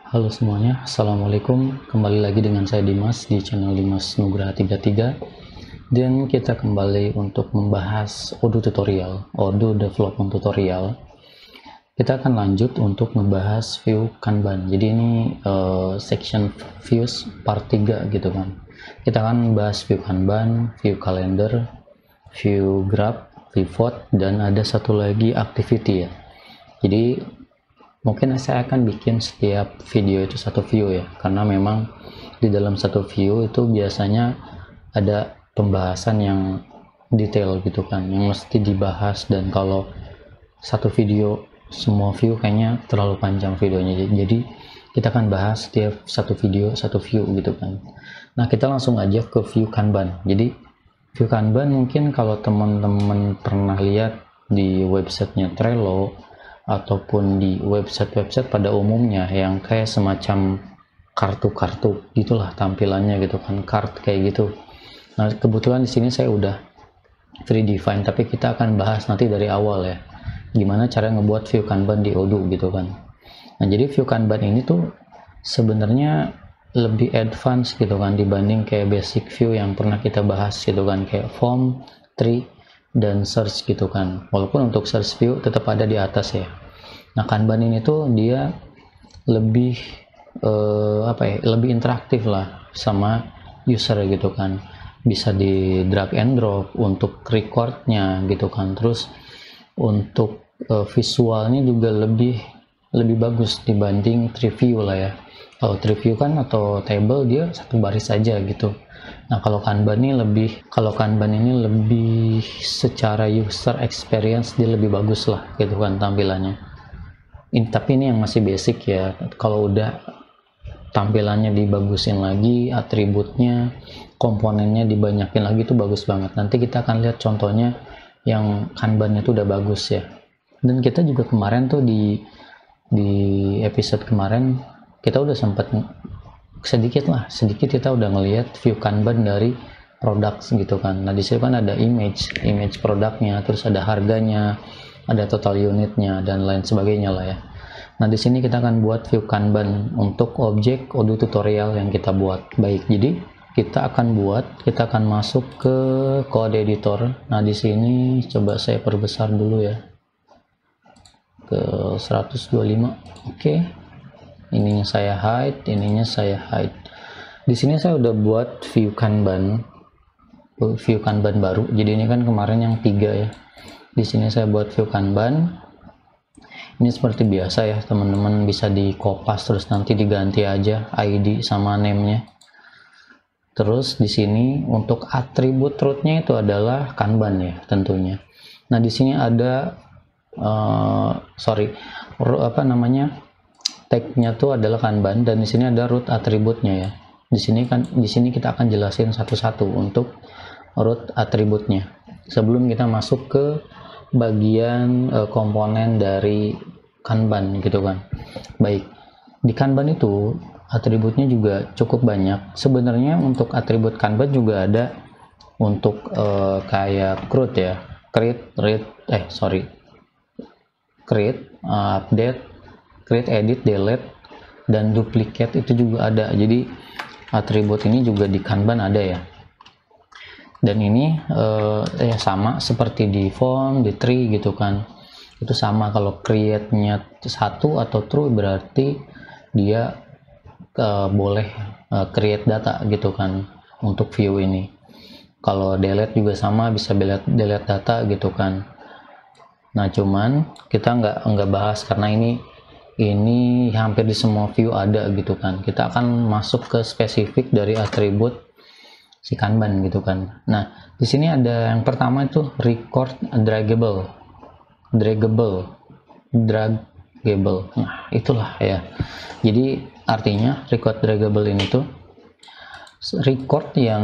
Halo semuanya, Assalamualaikum. Kembali lagi dengan saya Dimas di channel Dimas Nugraha 33. Dan kita kembali untuk membahas Odoo tutorial, Odoo development tutorial. Kita akan lanjut untuk membahas view Kanban. Jadi ini section views part 3 gitu kan. Kita akan bahas view Kanban, view calendar, view graph, pivot, dan ada satu lagi activity ya. Jadi mungkin saya akan bikin setiap video itu satu view ya, karena memang di dalam satu view itu biasanya ada pembahasan yang detail gitu kan, yang mesti dibahas. Dan kalau satu video semua view kayaknya terlalu panjang videonya, jadi kita akan bahas setiap satu video satu view gitu kan. Nah, kita langsung aja ke view Kanban. Jadi view Kanban mungkin kalau teman-teman pernah lihat di websitenya Trello ataupun di website-website pada umumnya yang kayak semacam kartu-kartu gitulah tampilannya gitu kan, card kayak gitu. Nah, kebetulan di sini saya udah predefined, tapi kita akan bahas nanti dari awal ya, gimana cara ngebuat view Kanban di Odoo gitu kan. Nah, jadi view Kanban ini tuh sebenarnya lebih advance gitu kan dibanding kayak basic view yang pernah kita bahas gitu kan, kayak form, tree, dan search gitu kan. Walaupun untuk search view tetap ada di atas ya. Nah, Kanban ini tuh dia lebih lebih interaktif lah sama user gitu kan. Bisa di drag and drop untuk recordnya gitu kan. Terus untuk visualnya juga lebih bagus dibanding tree view lah ya. Kalau tree view kan atau table dia satu baris aja gitu. Nah, kalau Kanban ini lebih secara user experience dia lebih bagus lah gitu kan tampilannya. Tapi ini yang masih basic ya. Kalau udah tampilannya dibagusin lagi, atributnya, komponennya dibanyakin lagi, itu bagus banget. Nanti kita akan lihat contohnya yang Kanbannya itu udah bagus ya. Dan kita juga kemarin tuh di episode kemarin kita udah sempat sedikit kita udah ngelihat view Kanban dari products gitu kan. Nah, di sini kan ada image produknya, terus ada harganya, ada total unitnya, dan lain sebagainya lah ya. Nah, di sini kita akan buat view Kanban untuk objek Odoo tutorial yang kita buat. Baik, jadi kita akan masuk ke code editor. Nah, di sini coba saya perbesar dulu ya ke 125. Oke. Ininya saya hide, ininya saya hide. Di sini saya udah buat view Kanban baru. Jadi ini kan kemarin yang 3 ya. Di sini saya buat view Kanban. Ini seperti biasa ya, teman-teman bisa di kopas terus nanti diganti aja ID sama name-nya. Terus di sini untuk atribut root-nya itu adalah Kanban ya tentunya. Nah, di sini ada tag-nya tuh adalah Kanban, dan di sini ada root atributnya ya. Di sini kita akan jelasin satu-satu untuk root atributnya sebelum kita masuk ke bagian komponen dari Kanban gitu kan. Baik, di Kanban itu atributnya juga cukup banyak. Sebenarnya untuk atribut Kanban juga ada untuk kayak CRUD ya, create, update, create, edit, delete, dan duplicate itu juga ada. Jadi atribut ini juga di Kanban ada ya. Dan ini sama seperti di form, di tree gitu kan. Itu sama, kalau create-nya 1 atau true berarti dia boleh create data gitu kan untuk view ini. Kalau delete juga sama, bisa delete data gitu kan. Nah, cuman kita nggak bahas karena ini hampir di semua view ada gitu kan. Kita akan masuk ke spesifik dari atribut si Kanban gitu kan. Nah, di sini ada yang pertama itu record draggable. Nah, itulah ya. Jadi artinya record draggable ini tuh record yang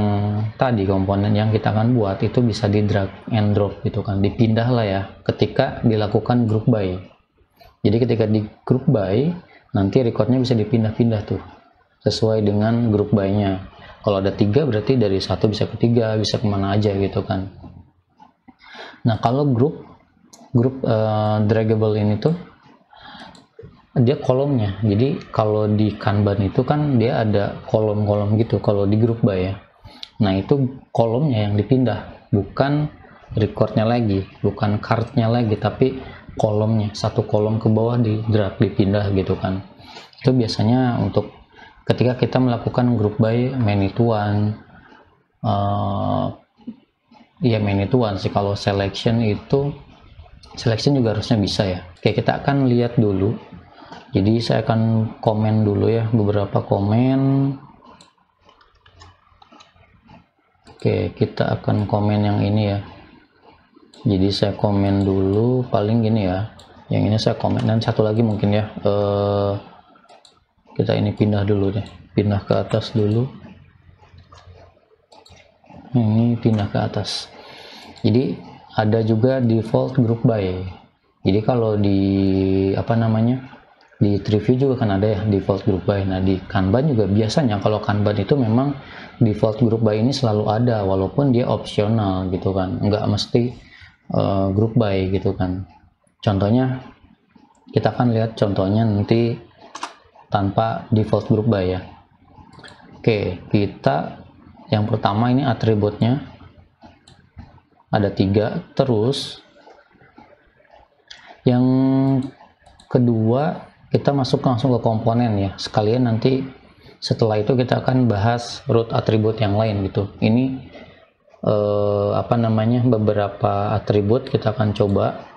tadi komponen yang kita akan buat itu bisa di drag and drop gitu kan, dipindah lah ya ketika dilakukan group by. Jadi ketika di group by nanti recordnya bisa dipindah-pindah tuh sesuai dengan group by-nya. Kalau ada 3 berarti dari 1 bisa ke 3, bisa kemana aja gitu kan. Nah, kalau group draggable ini tuh dia kolomnya. Jadi kalau di Kanban itu kan dia ada kolom-kolom gitu kalau di group by ya. Nah itu kolomnya yang dipindah, bukan recordnya lagi, bukan cardnya lagi, tapi kolomnya, satu kolom ke bawah di drag, dipindah gitu kan. Itu biasanya untuk ketika kita melakukan group by main-ituan, ya main-ituan sih. Kalau selection itu, selection juga harusnya bisa ya. Oke, kita akan lihat dulu. Jadi saya akan komen dulu ya, beberapa komen. Oke, kita akan komen yang ini ya. Jadi saya komen dulu, paling gini ya. Yang ini saya komen, dan satu lagi mungkin ya. Kita ini pindah dulu deh, pindah ke atas dulu. Ini pindah ke atas. Jadi ada juga default group by. Jadi kalau di apa namanya, di Triview juga kan ada ya default group by. Nah di Kanban juga biasanya kalau Kanban itu memang default group by ini selalu ada, walaupun dia opsional gitu kan, nggak mesti group by gitu kan. Contohnya kita akan lihat contohnya nanti tanpa default group by ya. Oke, kita yang pertama ini atributnya ada 3, terus yang kedua kita masuk langsung ke komponen ya, sekalian nanti setelah itu kita akan bahas root atribut yang lain gitu. Ini apa namanya, beberapa atribut kita akan coba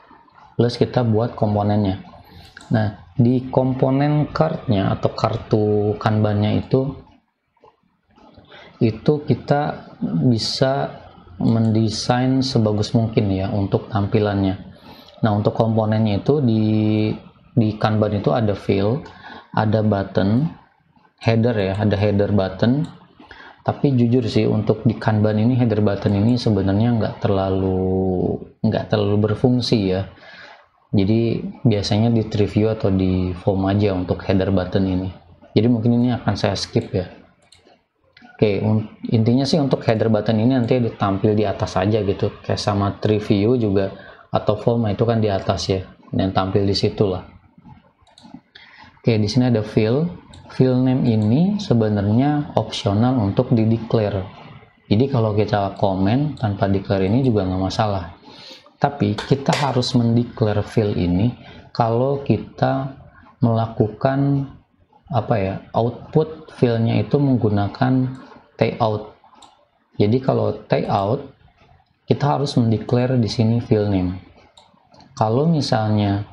plus kita buat komponennya. Nah di komponen cardnya atau kartu kanbannya itu kita bisa mendesain sebagus mungkin ya untuk tampilannya. Nah untuk komponennya itu di Kanban itu ada fill, ada button, header ya, ada header button. Tapi jujur sih untuk di Kanban ini header button ini sebenarnya nggak terlalu berfungsi ya. Jadi biasanya di Triview atau di form aja untuk header button ini. Jadi mungkin ini akan saya skip ya. Oke, intinya sih untuk header button ini nanti ditampil di atas aja gitu, kayak sama Triview juga atau form itu kan di atas ya, dan tampil di situ lah. Oke, di sini ada fill name ini sebenarnya opsional untuk di declare. Jadi kalau kita komen tanpa declare ini juga nggak masalah. Tapi kita harus mendeclare fill ini kalau kita melakukan apa ya, output fillnya itu menggunakan tayout. Jadi kalau tayout kita harus mendeclare di sini fill name. Kalau misalnya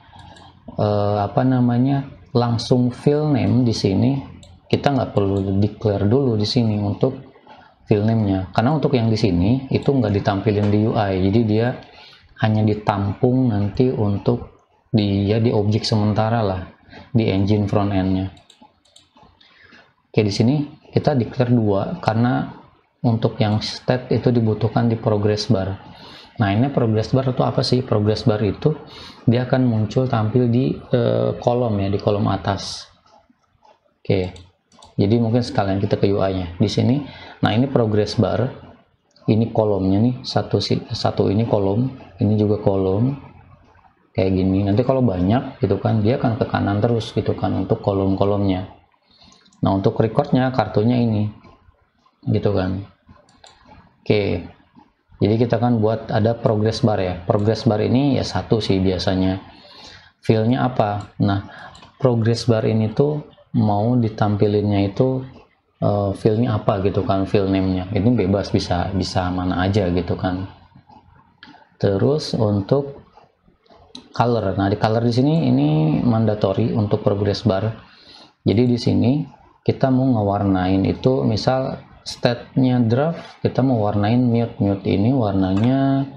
apa namanya, langsung fill name di sini, kita nggak perlu declare dulu di sini untuk fill name-nya, karena untuk yang di sini itu nggak ditampilin di UI, jadi dia hanya ditampung nanti untuk di objek sementara lah di engine front end-nya. Oke, di sini kita declare 2 karena untuk yang state itu dibutuhkan di progress bar. Nah ini progress bar itu apa sih? Progress bar itu dia akan muncul tampil di kolom ya, di kolom atas. Oke, jadi mungkin sekalian kita ke UI-nya di sini. Nah ini progress bar, ini kolomnya nih, satu ini kolom, ini juga kolom kayak gini. Nanti kalau banyak gitu kan dia akan ke kanan terus gitu kan untuk kolom-kolomnya. Nah untuk recordnya kartunya ini gitu kan. Oke, jadi kita kan buat ada progress bar ya. Progress bar ini ya satu sih biasanya. Fillnya apa? Nah progress bar ini tuh mau ditampilinnya itu fillnya apa gitu kan, fill name-nya ini bebas, bisa mana aja gitu kan. Terus untuk color, nah di color di sini ini mandatory untuk progress bar. Jadi di sini kita mau ngewarnain itu, misal state-nya draft, kita mau warnain mute ini warnanya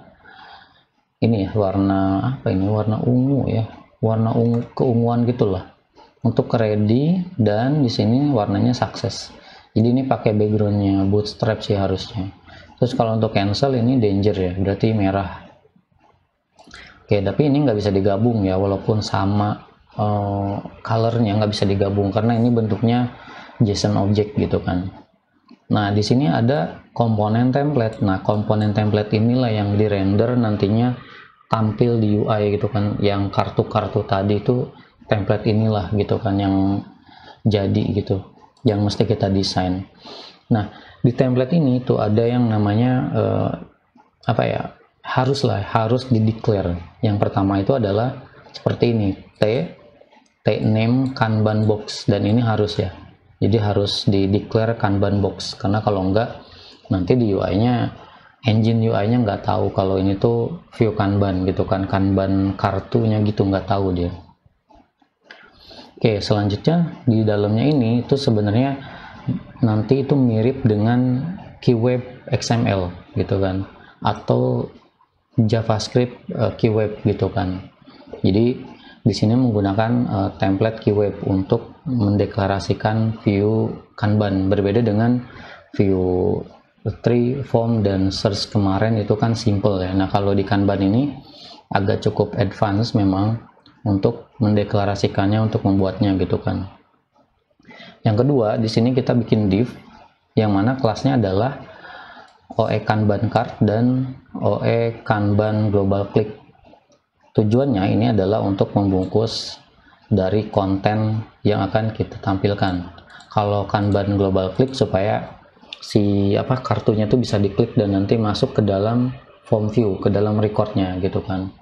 ini ya, warna apa ini, warna ungu ya, warna ungu keunguan gitulah. Untuk ready, dan di sini warnanya success. Jadi ini pakai backgroundnya bootstrap sih harusnya. Terus kalau untuk cancel ini danger ya, berarti merah. Oke, tapi ini nggak bisa digabung ya, walaupun sama colornya nggak bisa digabung karena ini bentuknya JSON object gitu kan. Nah di sini ada komponen template. Nah komponen template inilah yang di render nantinya tampil di UI gitu kan, yang kartu-kartu tadi itu template inilah gitu kan yang jadi gitu, yang mesti kita desain. Nah, di template ini tuh ada yang namanya harus di declare. Yang pertama itu adalah seperti ini, t name kanban box, dan ini harus ya, jadi harus di declare kanban box, karena kalau enggak nanti di UI-nya, engine UI-nya nggak tahu kalau ini tuh view kanban gitu kan, kanban kartunya gitu, nggak tahu dia. Oke, selanjutnya di dalamnya ini itu sebenarnya nanti itu mirip dengan keyweb XML gitu kan, atau JavaScript keyweb gitu kan. Jadi di sini menggunakan template keyweb untuk mendeklarasikan view kanban, berbeda dengan view tree, form, dan search kemarin itu kan simple ya. Nah, kalau di kanban ini agak cukup advance memang untuk mendeklarasikannya, untuk membuatnya gitu kan. Yang kedua, di sini kita bikin div yang mana kelasnya adalah OE Kanban Card dan OE Kanban Global Click. Tujuannya ini adalah untuk membungkus dari konten yang akan kita tampilkan. Kalau Kanban Global Click supaya kartunya itu bisa diklik dan nanti masuk ke dalam form view, ke dalam recordnya gitu kan.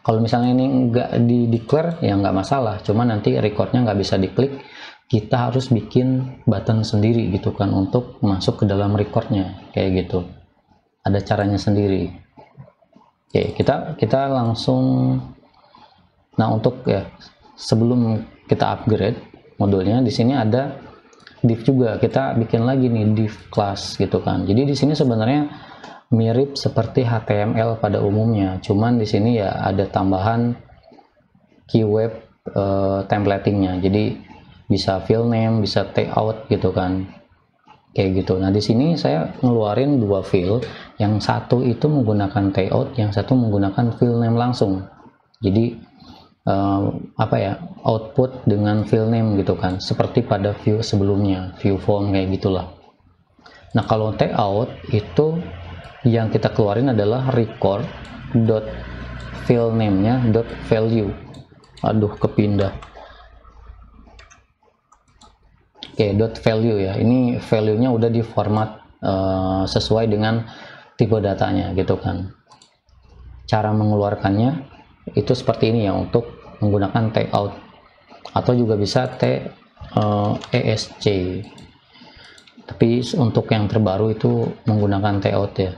Kalau misalnya ini nggak di declare ya nggak masalah, cuma nanti recordnya nggak bisa diklik, kita harus bikin button sendiri gitu kan untuk masuk ke dalam recordnya, kayak gitu. Ada caranya sendiri. Oke, kita langsung. Nah, untuk ya sebelum kita upgrade modulnya, di sini ada div juga, kita bikin lagi nih div class gitu kan. Jadi di sini sebenarnya mirip seperti HTML pada umumnya, cuman di sini ya ada tambahan keyweb templatingnya, jadi bisa fill name, bisa take out gitu kan, kayak gitu. Nah, di sini saya ngeluarin dua fill, yang satu itu menggunakan take out, yang satu menggunakan fill name langsung. Jadi output dengan fill name gitu kan, seperti pada view sebelumnya, view form kayak gitulah. Nah, kalau take out itu yang kita keluarin adalah record dot fill name-nya dot value. Aduh, kepindah. Oke, dot value ya. Ini value-nya udah di format sesuai dengan tipe datanya gitu kan. Cara mengeluarkannya itu seperti ini ya, untuk menggunakan take out, atau juga bisa ESC. Tapi untuk yang terbaru itu menggunakan take out ya.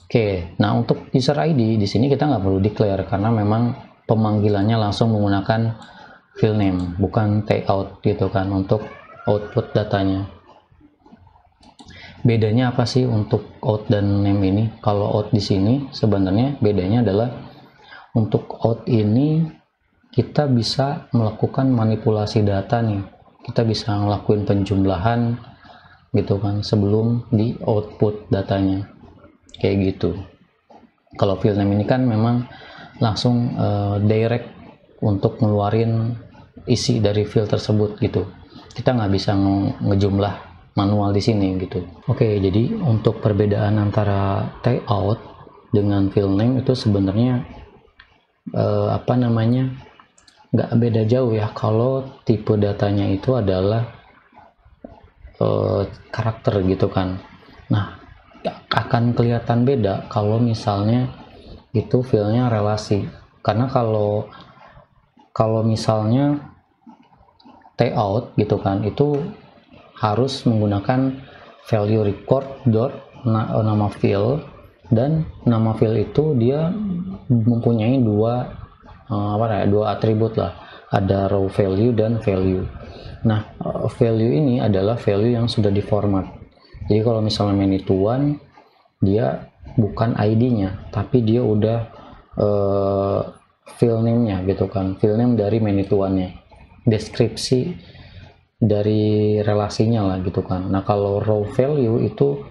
Oke, nah untuk user ID di sini kita nggak perlu declare karena memang pemanggilannya langsung menggunakan fill name, bukan take out gitu kan untuk output datanya. Bedanya apa sih untuk out dan name ini? Kalau out di sini sebenarnya bedanya adalah untuk out ini kita bisa melakukan manipulasi data nih. Kita bisa ngelakuin penjumlahan gitu kan sebelum di output datanya. Kayak gitu. Kalau fill name ini kan memang langsung direct untuk ngeluarin isi dari fill tersebut gitu. Kita nggak bisa ngejumlah manual di sini gitu. Oke, jadi untuk perbedaan antara take out dengan fill name itu sebenarnya nggak beda jauh ya. Kalau tipe datanya itu adalah karakter gitu kan. Nah, akan kelihatan beda kalau misalnya itu fillnya relasi, karena kalau misalnya take out gitu kan, itu harus menggunakan value record dot nama fill, dan nama fill itu dia mempunyai dua atribut lah, ada raw value dan value. Nah, value ini adalah value yang sudah diformat. Jadi kalau misalnya Manituan, dia bukan ID-nya, tapi dia udah fill name-nya gitu kan, fill name dari Manituannya, deskripsi dari relasinya lah gitu kan. Nah, kalau raw value itu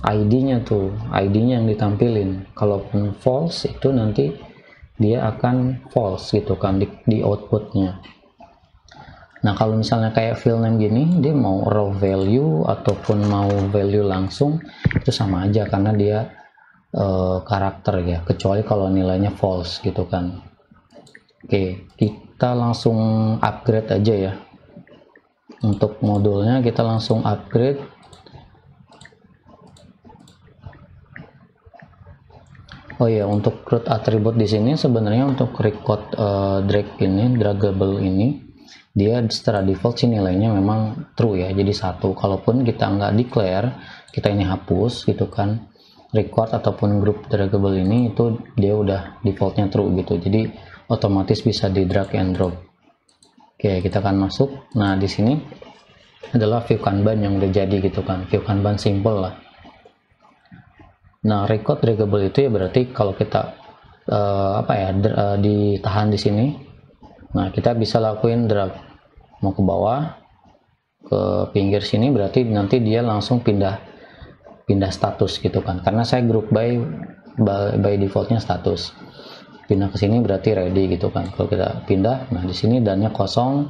ID-nya tuh, ID-nya yang ditampilin. Kalaupun false itu nanti dia akan false gitu kan di outputnya. Nah, kalau misalnya kayak fill name gini, dia mau raw value ataupun mau value langsung itu sama aja karena dia karakter ya, kecuali kalau nilainya false gitu kan. Oke, kita langsung upgrade aja ya. Untuk modulnya kita langsung upgrade. Oh ya, untuk root attribute di sini sebenarnya untuk record drag ini, draggable ini, dia secara default sih nilainya memang true ya, jadi 1. Kalaupun kita nggak declare, kita ini hapus gitu kan, record ataupun group draggable ini itu dia udah defaultnya true gitu, jadi otomatis bisa di drag and drop. Oke, kita akan masuk. Nah, di sini adalah view Kanban yang udah jadi gitu kan, view Kanban simple lah. Nah, record draggable itu ya berarti kalau kita ditahan di sini, nah kita bisa lakuin drag mau ke bawah ke pinggir sini, berarti nanti dia langsung pindah status gitu kan, karena saya group by defaultnya status. Pindah ke sini berarti ready gitu kan. Kalau kita pindah, nah di sini dannya kosong,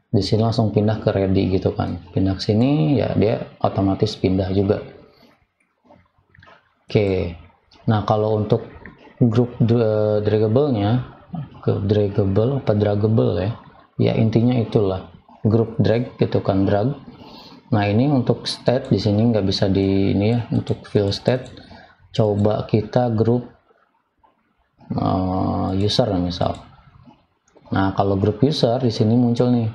di sini langsung pindah ke ready gitu kan. Pindah ke sini ya dia otomatis pindah juga. Oke, nah kalau untuk grup draggable-nya, ke draggable ya intinya itulah grup drag gitu kan, drag. Nah ini untuk state di sini nggak bisa di ini ya, untuk fill state coba kita grup user misal. Nah kalau grup user di sini muncul nih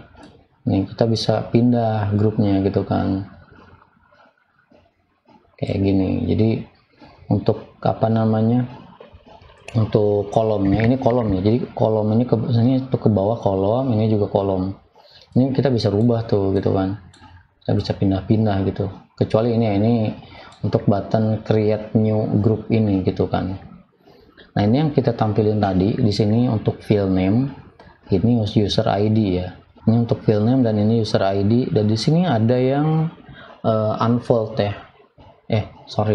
kita bisa pindah grupnya gitu kan, kayak gini. Jadi untuk untuk kolomnya, ini kolom ya, jadi kolom ini ke bawah kolom, ini juga kolom, ini kita bisa rubah tuh gitu kan, kita bisa pindah-pindah gitu, kecuali ini untuk button create new group ini gitu kan. Nah ini yang kita tampilin tadi di sini untuk field name, ini user ID ya, ini untuk field name dan ini user ID, dan di sini ada yang unfold ya,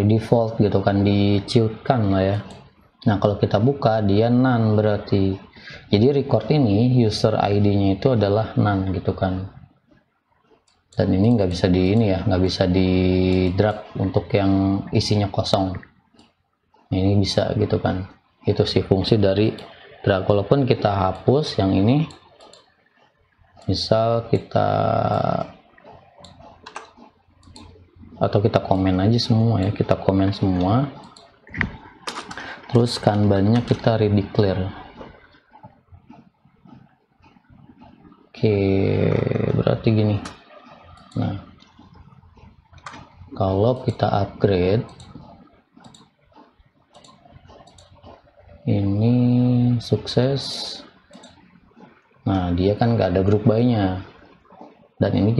default gitu kan, diciutkan lah ya. Nah kalau kita buka dia none berarti, jadi record ini user ID-nya itu adalah none gitu kan, dan ini nggak bisa nggak bisa di drag untuk yang isinya kosong. Ini bisa gitu kan, itu sih fungsi dari drag. Walaupun kita hapus yang ini, misal kita komen aja semua ya, kita komen semua, terus kanbannya kita redeclare. Oke, berarti gini. Nah kalau kita upgrade ini sukses, nah dia kan nggak ada grup by-nya, dan ini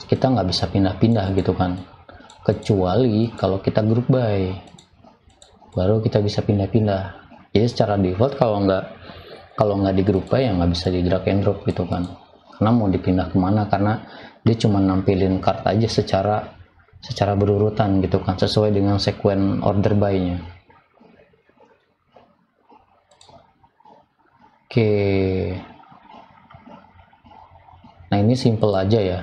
kita nggak bisa pindah-pindah gitu kan, kecuali kalau kita grup by baru kita bisa pindah-pindah. Jadi secara default kalau nggak di grup by ya nggak bisa di drag and drop gitu kan, karena mau dipindah kemana, karena dia cuma nampilin card aja secara berurutan gitu kan, sesuai dengan sequence order by-nya. Oke, nah ini simple aja ya.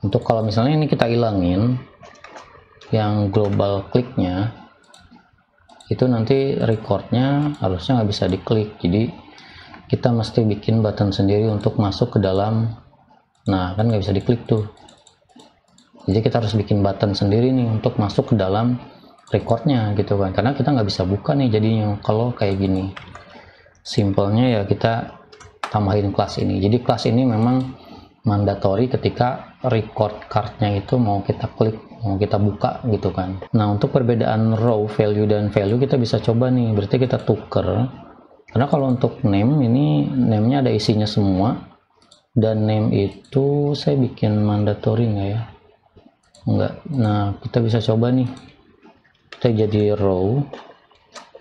Untuk kalau misalnya ini kita hilangin yang global kliknya, itu nanti recordnya harusnya nggak bisa diklik, jadi kita mesti bikin button sendiri untuk masuk ke dalam. Nah kan nggak bisa diklik tuh, jadi kita harus bikin button sendiri nih untuk masuk ke dalam recordnya gitu kan, karena kita nggak bisa buka nih jadinya kalau kayak gini. Simpelnya ya kita tambahin kelas ini, jadi kelas ini memang mandatory ketika record cardnya itu mau kita klik, mau kita buka gitu kan. Nah untuk perbedaan row value dan value kita bisa coba nih, berarti kita tuker, karena kalau untuk name ini name-nya ada isinya semua, dan name itu saya bikin mandatory nggak ya, enggak. Nah kita bisa coba nih, kita jadi row,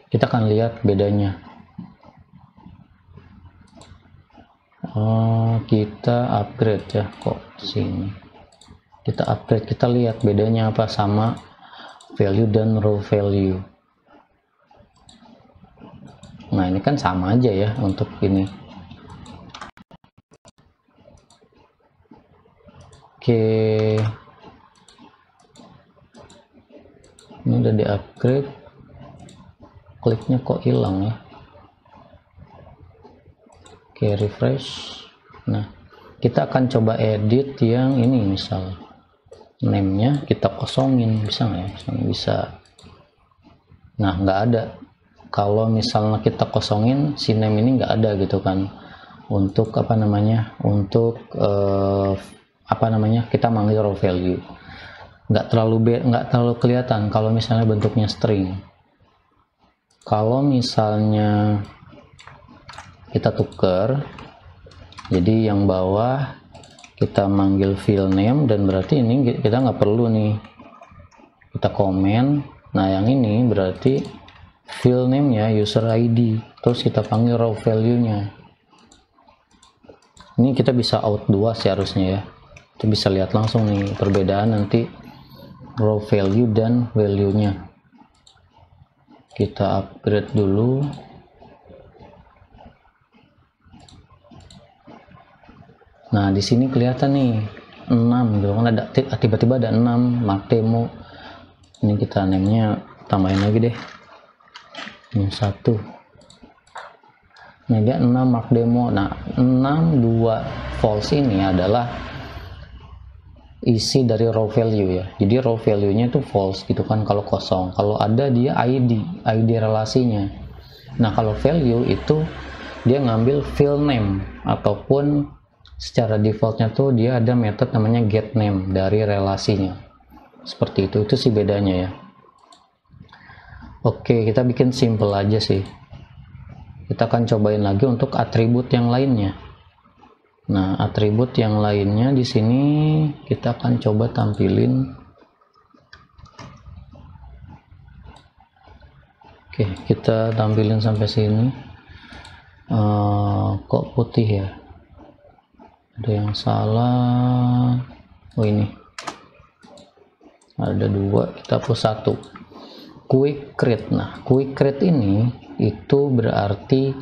kita akan lihat bedanya. Kita upgrade ya, kok sini kita upgrade, kita lihat bedanya apa sama value dan row value. Nah ini kan sama aja ya untuk ini. Oke, ini udah di upgrade, kliknya kok hilang ya. Oke, refresh. Nah, kita akan coba edit yang ini, misal name-nya kita kosongin, bisa nggak ya? Bisa. Nah, nggak ada. Kalau misalnya kita kosongin si name ini nggak ada gitu kan, untuk apa namanya, untuk kita manggil raw value, nggak terlalu kelihatan kalau misalnya bentuknya string. Kalau misalnya kita tuker, jadi yang bawah kita manggil field name, dan berarti ini kita nggak perlu nih, kita komen. Nah, yang ini berarti field name nya user ID, terus kita panggil raw value nya. Ini kita bisa out 2 sih harusnya ya, kita bisa lihat langsung nih perbedaan nanti raw value dan value nya. Kita upgrade dulu. Nah, di sini kelihatan nih 6 gitu kan, ada tiba-tiba ada 6 mark demo. Ini kita name-nya tambahin lagi deh, ini 1. Nah, dia 6 mark demo. Nah, 62 false ini adalah isi dari raw value ya. Jadi raw value-nya itu false gitu kan kalau kosong. Kalau ada dia ID relasinya. Nah, kalau value itu dia ngambil field name, ataupun secara defaultnya tuh dia ada method namanya get name dari relasinya. Seperti itu sih bedanya ya. Oke, kita bikin simple aja sih. Kita akan cobain lagi untuk atribut yang lainnya. Nah, atribut yang lainnya di sini kita akan coba tampilin. Oke, kita tampilin sampai sini. Kok putih ya? Ada yang salah. Oh, ini ada 2, kita hapus 1. Quick create. Nah, quick create ini itu berarti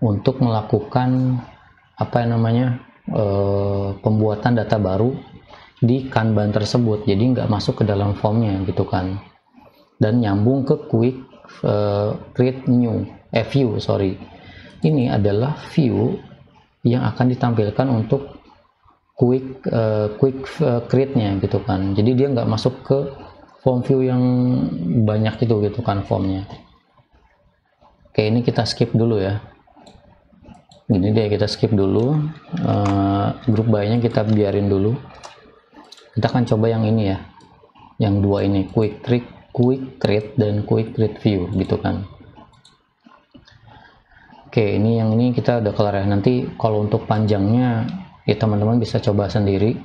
untuk melakukan apa yang namanya pembuatan data baru di Kanban tersebut, jadi nggak masuk ke dalam formnya gitu kan, dan nyambung ke quick create new view. Ini adalah view yang akan ditampilkan untuk quick create-nya gitu kan. Jadi dia nggak masuk ke form view yang banyak itu gitu kan formnya. Oke, ini kita skip dulu ya. Gini deh, kita skip dulu. Group by-nya kita biarin dulu. Kita akan coba yang ini ya, yang 2 ini, quick create dan quick create view gitu kan. Oke, ini yang ini kita udah kelar ya. Nanti kalau untuk panjangnya ya teman-teman bisa coba sendiri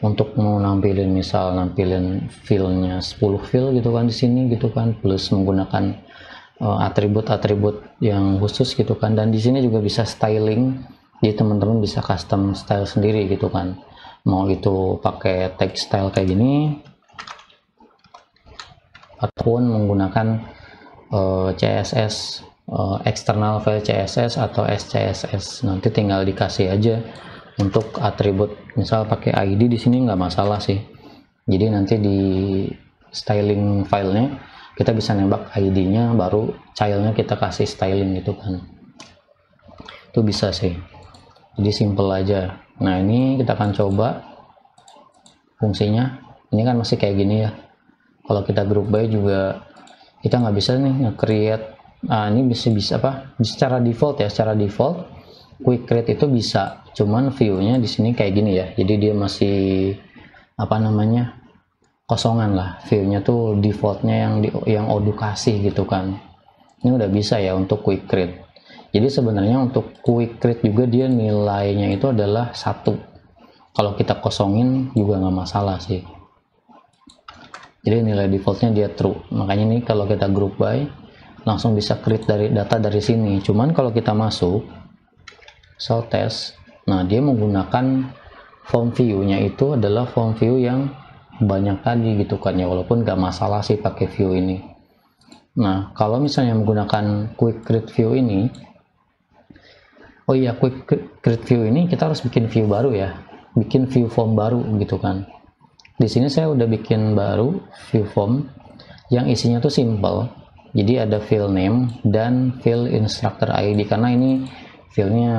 untuk mau nampilin, misal nampilin fill-nya 10 fill gitu kan di sini gitu kan, plus menggunakan atribut-atribut yang khusus gitu kan. Dan di sini juga bisa styling, jadi teman-teman bisa custom style sendiri gitu kan, mau itu pakai text style kayak gini ataupun menggunakan CSS, external file CSS atau SCSS. Nanti tinggal dikasih aja untuk atribut, misal pakai ID di sini nggak masalah sih. Jadi nanti di styling filenya kita bisa nembak ID-nya, baru childnya kita kasih styling gitu kan. Itu bisa sih. Jadi simple aja. Nah, ini kita akan coba fungsinya. Ini kan masih kayak gini ya. Kalau kita group by juga kita nggak bisa nih nge-create. Nah, ini bisa apa? Secara default ya, secara default quick create itu bisa, cuman view-nya di sini kayak gini ya. Jadi dia masih apa namanya, kosongan lah, view-nya tuh defaultnya yang Odoo kasih gitu kan. Ini udah bisa ya untuk quick create. Jadi sebenarnya untuk quick create juga dia nilainya itu adalah 1. Kalau kita kosongin juga nggak masalah sih. Jadi nilai defaultnya dia true. Makanya nih kalau kita group by langsung bisa create dari data dari sini. Cuman kalau kita masuk cell test, nah dia menggunakan form view-nya itu adalah form view yang banyak tadi gitu kan ya, walaupun nggak masalah sih pakai view ini. Nah, kalau misalnya menggunakan quick create view ini, oh iya, quick create view ini kita harus bikin view baru ya, bikin view form baru gitu kan. Di sini saya udah bikin baru view form yang isinya tuh simple. Jadi ada field name dan field instructor ID, karena ini filenya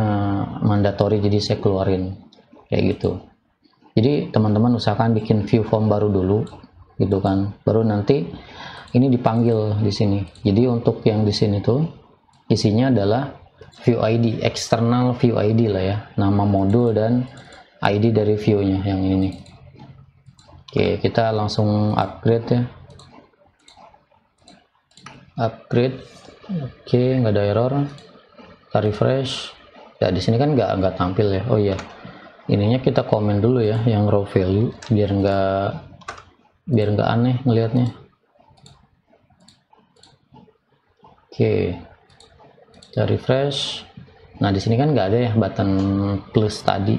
mandatory, jadi saya keluarin kayak gitu. Jadi teman-teman usahakan bikin view form baru dulu gitu kan, baru nanti ini dipanggil di sini. Jadi untuk yang di sini tuh isinya adalah view ID, external view ID lah ya, nama modul dan ID dari view-nya yang ini. Oke, kita langsung upgrade ya. Upgrade. Oke, nggak ada error. Kita refresh. Ya di sini kan nggak tampil ya. Oh iya, ininya kita komen dulu ya yang raw value biar nggak aneh ngelihatnya. Oke, kita refresh. Nah di sini kan nggak ada ya button plus tadi.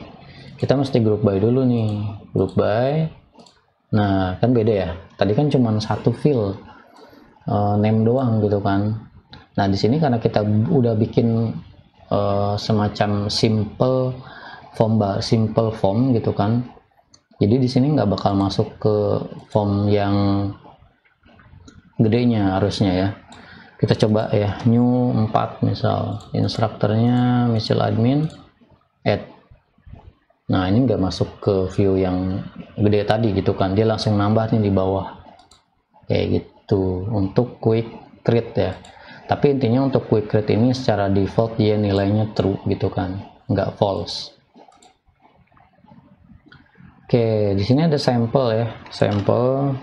Kita mesti group by dulu nih, group by. Nah kan beda ya. Tadi kan cuma satu field name doang gitu kan. Nah di sini karena kita udah bikin semacam simple form gitu kan. Jadi di sini nggak bakal masuk ke form yang gedenya harusnya ya. Kita coba ya, new 4 misal, instrukturnya misal admin add. Nah ini nggak masuk ke view yang gede tadi gitu kan, dia langsung nambah nih di bawah kayak gitu untuk quick create ya. Tapi intinya untuk quick create ini secara default dia nilainya true gitu kan, nggak false. Oke, di sini ada sampel ya, sampel.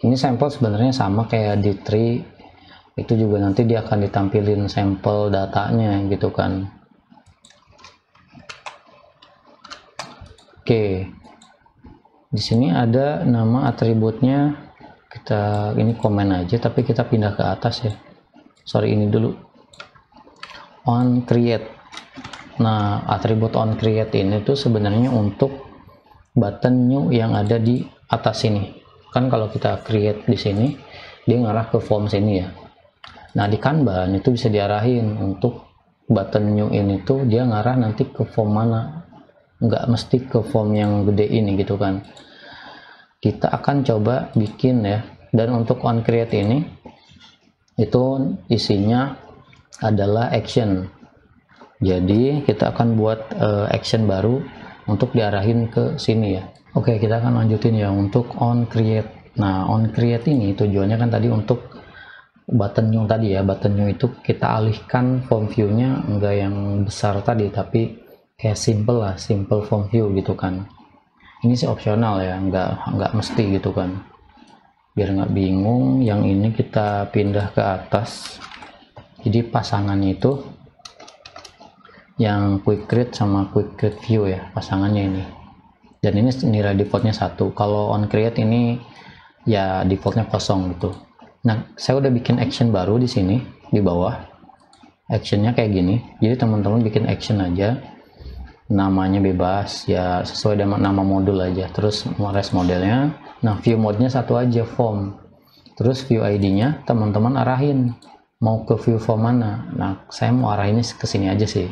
Ini sampel sebenarnya sama kayak di tree, itu juga nanti dia akan ditampilin sampel datanya gitu kan. Oke, di sini ada nama atributnya, kita ini komen aja tapi kita pindah ke atas ya. Sorry, ini dulu on create. Nah atribut on create ini tuh sebenarnya untuk button new yang ada di atas ini kan. Kalau kita create di sini dia ngarah ke form sini ya. Nah di Kanban itu bisa diarahin untuk button new ini tuh dia ngarah nanti ke form mana, nggak mesti ke form yang gede ini gitu kan. Kita akan coba bikin ya. Dan untuk on create ini itu isinya adalah action. Jadi kita akan buat action baru untuk diarahin ke sini ya. Oke, kita akan lanjutin ya untuk on create. Nah on create ini tujuannya kan tadi untuk button new tadi ya. Button new itu kita alihkan form view-nya enggak yang besar tadi, tapi kayak simple lah, simple form view gitu kan. Ini sih opsional ya, nggak mesti gitu kan, biar nggak bingung. Yang ini kita pindah ke atas, jadi pasangannya itu yang quick create sama quick create view ya, pasangannya ini. Dan ini nilai defaultnya 1. Kalau on create ini ya defaultnya kosong gitu. Nah saya udah bikin action baru di sini di bawah. Actionnya kayak gini, jadi teman-teman bikin action aja, namanya bebas ya, sesuai dengan nama modul aja. Terus res modelnya, nah view mode-nya satu aja, form. Terus view ID-nya teman-teman arahin mau ke view form mana. Nah saya mau arahin ke sini aja sih.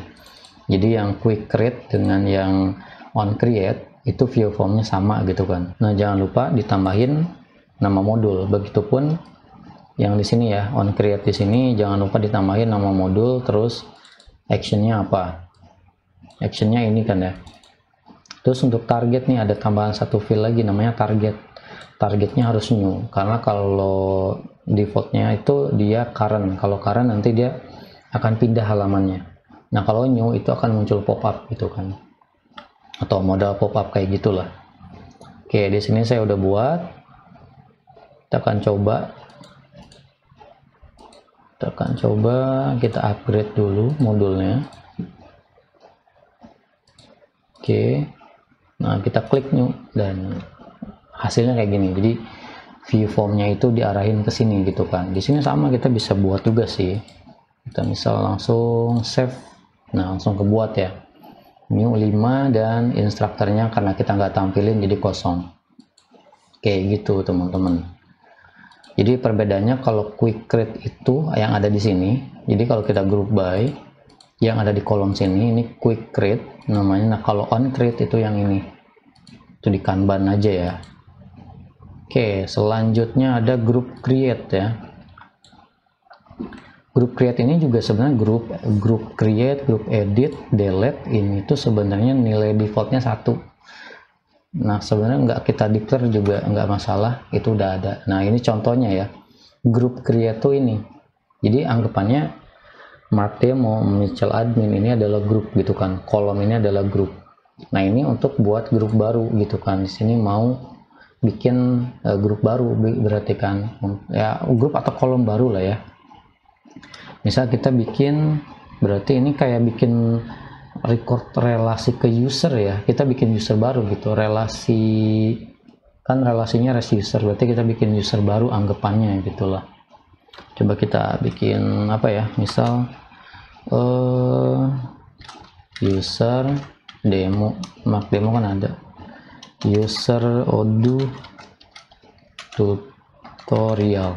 Jadi yang quick create dengan yang on create itu view formnya sama gitu kan. Nah jangan lupa ditambahin nama modul. Begitupun yang di sini ya, on create di sini jangan lupa ditambahin nama modul. Terus actionnya apa, actionnya ini kan ya. Terus untuk target nih ada tambahan satu field lagi namanya target. Targetnya harus new, karena kalau defaultnya itu dia current. Kalau current nanti dia akan pindah halamannya. Nah kalau new itu akan muncul pop up gitu kan, atau modal pop up kayak gitulah. Oke, di sini saya udah buat. Kita akan coba kita upgrade dulu modulnya. Oke, nah kita klik new dan hasilnya kayak gini. Jadi view formnya itu diarahin ke sini gitu kan. Di sini sama kita bisa buat juga sih. Kita misal langsung save, nah langsung kebuat ya, new 5 dan instrukturnya karena kita nggak tampilin jadi kosong. Kayak gitu teman-teman. Jadi perbedaannya kalau quick create itu yang ada di sini. Jadi kalau kita group by yang ada di kolom sini, ini quick create namanya. Nah kalau on create itu yang ini, itu di Kanban aja ya. Oke, selanjutnya ada group create ya. Grup create ini juga sebenarnya grup create, grup edit, delete ini tuh sebenarnya nilai defaultnya 1. Nah sebenarnya nggak kita declare juga nggak masalah, itu udah ada. Nah ini contohnya ya, grup create tuh ini. Jadi anggapannya Mark Demo, Mitchell admin ini adalah grup gitu kan, kolom ini adalah grup. Nah ini untuk buat grup baru gitu kan. Di sini mau bikin grup baru berarti kan ya, grup atau kolom baru lah ya. Misal kita bikin, berarti ini kayak bikin record relasi ke user ya, kita bikin user baru gitu, relasi kan relasinya res user, berarti kita bikin user baru anggapannya gitulah. Coba kita bikin apa ya, misal user demo, Mark Demo kan ada, user odoo tutorial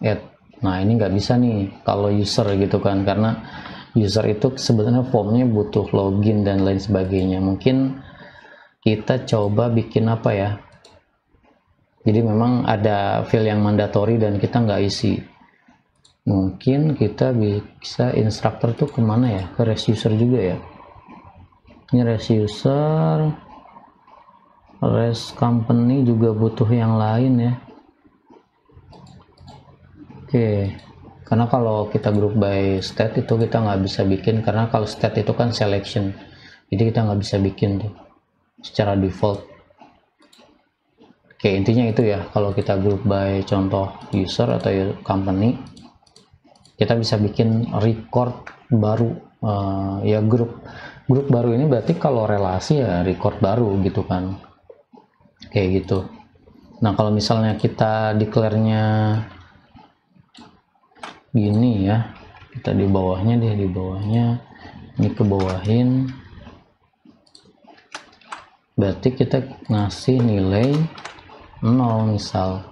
add. Nah ini nggak bisa nih kalau user gitu kan, karena user itu sebenarnya formnya butuh login dan lain sebagainya. Mungkin kita coba bikin apa ya, jadi memang ada field yang mandatory dan kita nggak isi. Mungkin kita bisa instructor tuh kemana ya, ke res user juga ya. Ini res user, res company juga butuh yang lain ya. Oke, karena kalau kita group by state itu kita nggak bisa bikin, karena kalau state itu kan selection, jadi kita nggak bisa bikin tuh secara default. Oke, intinya itu ya, kalau kita group by contoh user atau company, kita bisa bikin record baru. Ya grup baru ini berarti kalau relasi ya record baru gitu kan, kayak gitu. Nah kalau misalnya kita declare-nya gini ya, kita di bawahnya deh, di bawahnya ini ke bawahin, berarti kita ngasih nilai 0 misal.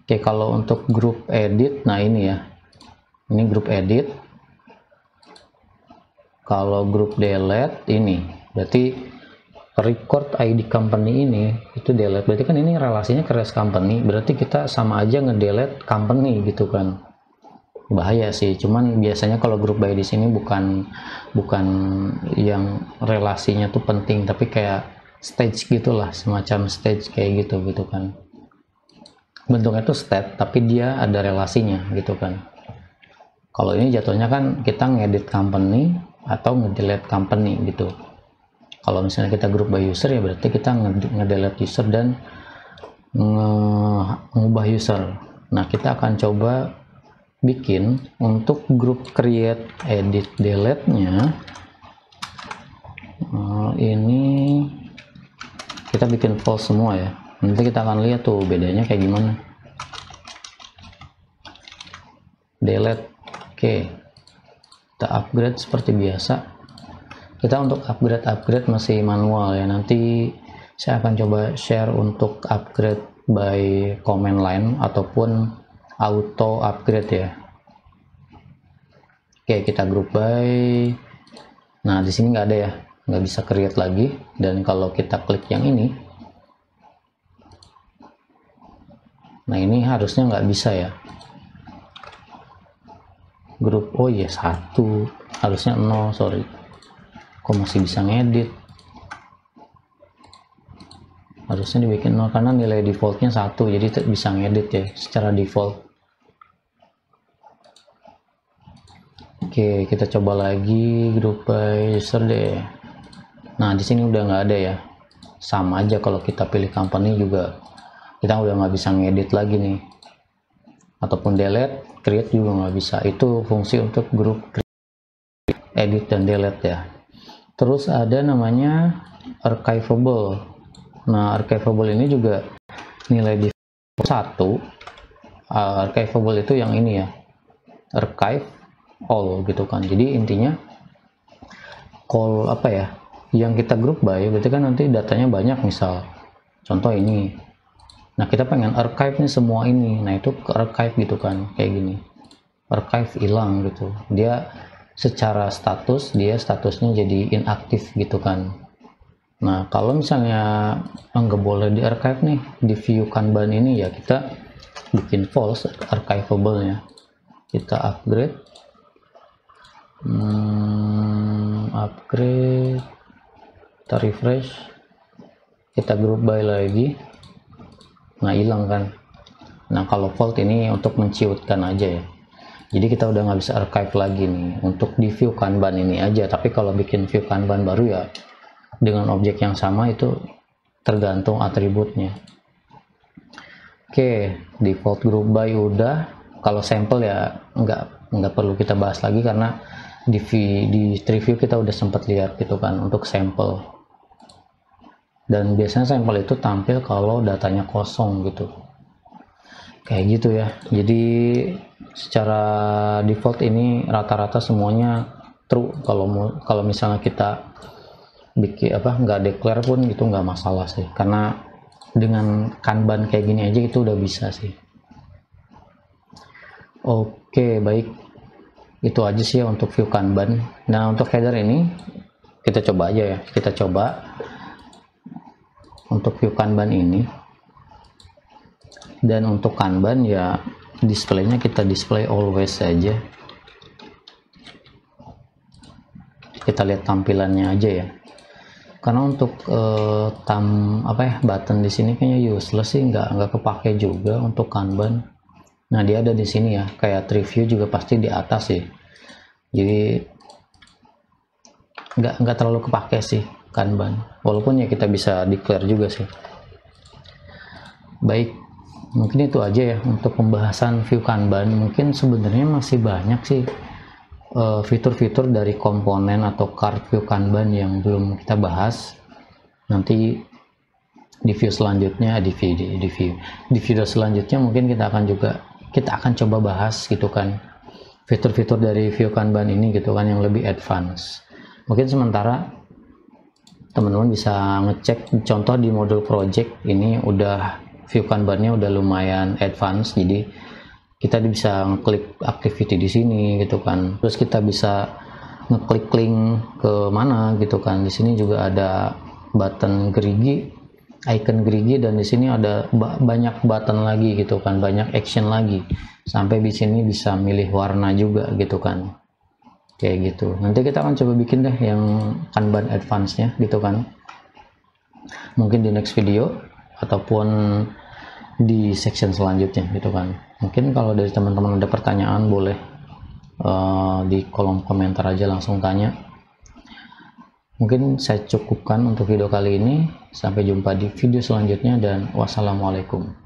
Oke, kalau untuk grup edit, nah ini ya, ini grup edit. Kalau grup delete ini berarti record ID company ini itu delete, berarti kan ini relasinya ke res company, berarti kita sama aja ngedelete company gitu kan. Bahaya sih, cuman biasanya kalau grup by di sini bukan yang relasinya tuh penting, tapi kayak stage gitulah, semacam stage kayak gitu kan. Bentuknya tuh state tapi dia ada relasinya gitu kan. Kalau ini jatuhnya kan kita ngedit company atau ngedelete company gitu. Kalau misalnya kita grup by user ya berarti kita ngedelete user dan ngubah user. Nah kita akan coba bikin untuk grup create, edit, delete nya ini kita bikin false semua ya. Nanti kita akan lihat tuh bedanya kayak gimana. Delete. Oke, kita upgrade seperti biasa. Kita untuk upgrade masih manual ya, nanti saya akan coba share untuk upgrade by command line ataupun auto upgrade ya. Oke, kita group by. Nah di sini nggak ada ya, nggak bisa create lagi. Dan kalau kita klik yang ini, nah ini harusnya nggak bisa ya. Grup, oh iya 1, harusnya 0, sorry. Kok masih bisa ngedit? Harusnya dibikin 0 karena nilai defaultnya 1, jadi bisa ngedit ya secara default. Oke, kita coba lagi grup by user deh. Nah di sini udah nggak ada ya, sama aja kalau kita pilih company juga kita udah nggak bisa ngedit lagi nih, ataupun delete, create juga nggak bisa. Itu fungsi untuk grup edit dan delete ya. Terus ada namanya archivable. Nah archivable ini juga nilai default 1. Archivable itu yang ini ya, archive all gitu kan. Jadi intinya call apa ya, yang kita group by berarti kan nanti datanya banyak, misal contoh ini. Nah kita pengen archive nya semua ini, nah itu ke archive gitu kan, kayak gini, archive hilang gitu, dia secara status dia statusnya jadi inaktif gitu kan. Nah kalau misalnya nggak boleh di archive nih di view kanban ini ya, kita bikin false archivable nya. kita upgrade, kita refresh, kita group by lagi. Nah, hilang kan. Nah, kalau vault ini untuk menciutkan aja ya, jadi kita udah nggak bisa archive lagi nih untuk di view Kanban ini aja. Tapi kalau bikin view Kanban baru ya dengan objek yang sama, itu tergantung atributnya. Oke, default group by udah. Kalau sampel ya nggak perlu kita bahas lagi, karena di preview kita udah sempat lihat gitu kan untuk sampel. Dan biasanya sampel itu tampil kalau datanya kosong gitu, kayak gitu ya. Jadi secara default ini rata-rata semuanya true. Kalau misalnya kita bikin nggak declare pun itu nggak masalah sih, karena dengan Kanban kayak gini aja itu udah bisa sih. Oke, baik, itu aja sih ya untuk view Kanban. Nah, untuk header ini kita coba aja ya, kita coba untuk view Kanban ini. Dan untuk Kanban ya displaynya kita display always saja. Kita lihat tampilannya aja ya, karena untuk button di sini kayaknya useless sih, nggak kepake juga untuk Kanban. Nah, dia ada di sini ya, kayak preview juga pasti di atas sih, jadi nggak terlalu kepake sih Kanban, walaupun ya kita bisa declare juga sih. Baik, mungkin itu aja ya untuk pembahasan view Kanban. Mungkin sebenarnya masih banyak sih fitur-fitur dari komponen atau card view Kanban yang belum kita bahas. Nanti di video selanjutnya, di video selanjutnya mungkin kita akan coba bahas gitu kan fitur-fitur dari view Kanban ini gitu kan, yang lebih advance. Mungkin sementara teman-teman bisa ngecek contoh di modul project ini, udah view Kanbannya udah lumayan advance, jadi kita bisa ngeklik activity di sini gitu kan, terus kita bisa ngeklik link ke mana gitu kan. Di sini juga ada button gerigi, icon gerigi, dan di sini ada banyak button lagi gitu kan, banyak action lagi, sampai di sini bisa milih warna juga gitu kan, kayak gitu. Nanti kita akan coba bikin deh yang Kanban advance nya gitu kan, mungkin di next video ataupun di section selanjutnya gitu kan. Mungkin kalau dari teman-teman ada pertanyaan, boleh di kolom komentar aja, langsung tanya. Mungkin saya cukupkan untuk video kali ini. Sampai jumpa di video selanjutnya, dan wassalamualaikum.